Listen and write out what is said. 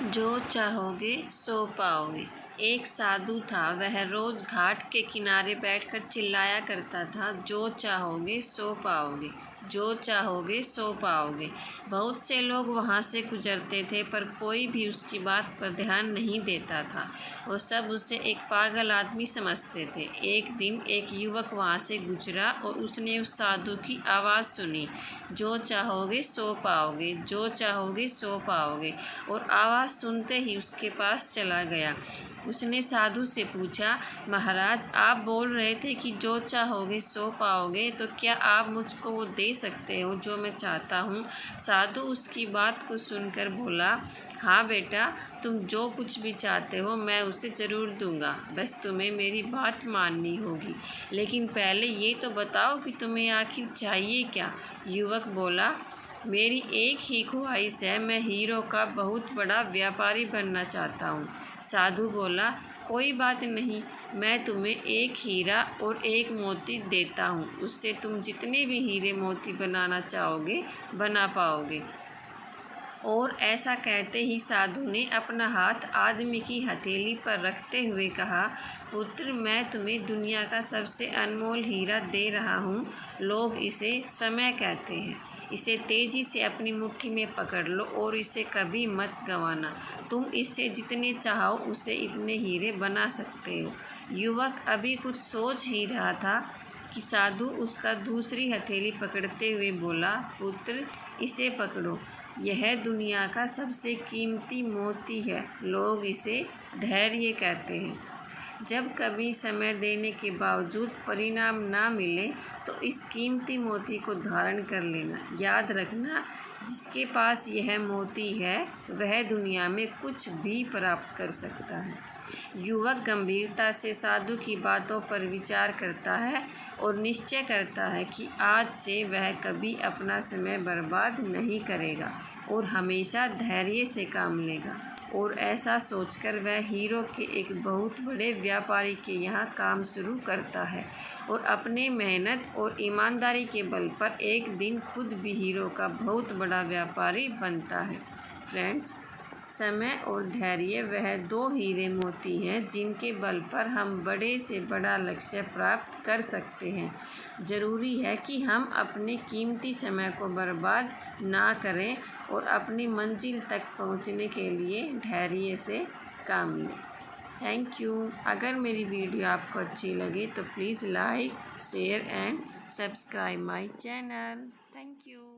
जो चाहोगे सो पाओगे। एक साधु था, वह रोज घाट के किनारे बैठकर चिल्लाया करता था, जो चाहोगे सो पाओगे, जो चाहोगे सो पाओगे। बहुत से लोग वहाँ से गुजरते थे, पर कोई भी उसकी बात पर ध्यान नहीं देता था। वो सब उसे एक पागल आदमी समझते थे। एक दिन एक युवक वहाँ से गुजरा और उसने उस साधु की आवाज़ सुनी, जो चाहोगे सो पाओगे, जो चाहोगे सो पाओगे, और आवाज़ सुनते ही उसके पास चला गया। उसने साधु से पूछा, महाराज, आप बोल रहे थे कि जो चाहोगे सो पाओगे, तो क्या आप मुझको वो दे सकते हो जो मैं चाहता हूँ? साधु उसकी बात को सुनकर बोला, हाँ बेटा, तुम जो कुछ भी चाहते हो मैं उसे ज़रूर दूंगा, बस तुम्हें मेरी बात माननी होगी। लेकिन पहले ये तो बताओ कि तुम्हें आखिर चाहिए क्या? युवक बोला, मेरी एक ही ख्वाहिश है, मैं हीरो का बहुत बड़ा व्यापारी बनना चाहता हूँ। साधु बोला, कोई बात नहीं, मैं तुम्हें एक हीरा और एक मोती देता हूँ, उससे तुम जितने भी हीरे मोती बनाना चाहोगे बना पाओगे। और ऐसा कहते ही साधु ने अपना हाथ आदमी की हथेली पर रखते हुए कहा, पुत्र, मैं तुम्हें दुनिया का सबसे अनमोल हीरा दे रहा हूँ। लोग इसे समय कहते हैं। इसे तेज़ी से अपनी मुट्ठी में पकड़ लो और इसे कभी मत गंवाना। तुम इससे जितने चाहो उसे इतने हीरे बना सकते हो। युवक अभी कुछ सोच ही रहा था कि साधु उसका दूसरी हथेली पकड़ते हुए बोला, पुत्र, इसे पकड़ो, यह दुनिया का सबसे कीमती मोती है। लोग इसे धैर्य कहते हैं। जब कभी समय देने के बावजूद परिणाम ना मिले तो इस कीमती मोती को धारण कर लेना। याद रखना, जिसके पास यह मोती है वह दुनिया में कुछ भी प्राप्त कर सकता है। युवक गंभीरता से साधु की बातों पर विचार करता है और निश्चय करता है कि आज से वह कभी अपना समय बर्बाद नहीं करेगा और हमेशा धैर्य से काम लेगा। और ऐसा सोचकर वह हीरो के एक बहुत बड़े व्यापारी के यहाँ काम शुरू करता है और अपने मेहनत और ईमानदारी के बल पर एक दिन खुद भी हीरो का बहुत बड़ा व्यापारी बनता है। फ्रेंड्स, समय और धैर्य वह दो हीरे मोती हैं जिनके बल पर हम बड़े से बड़ा लक्ष्य प्राप्त कर सकते हैं। ज़रूरी है कि हम अपने कीमती समय को बर्बाद ना करें और अपनी मंजिल तक पहुंचने के लिए धैर्य से काम लें। Thank you. अगर मेरी वीडियो आपको अच्छी लगे तो please like, share and subscribe my channel. Thank you.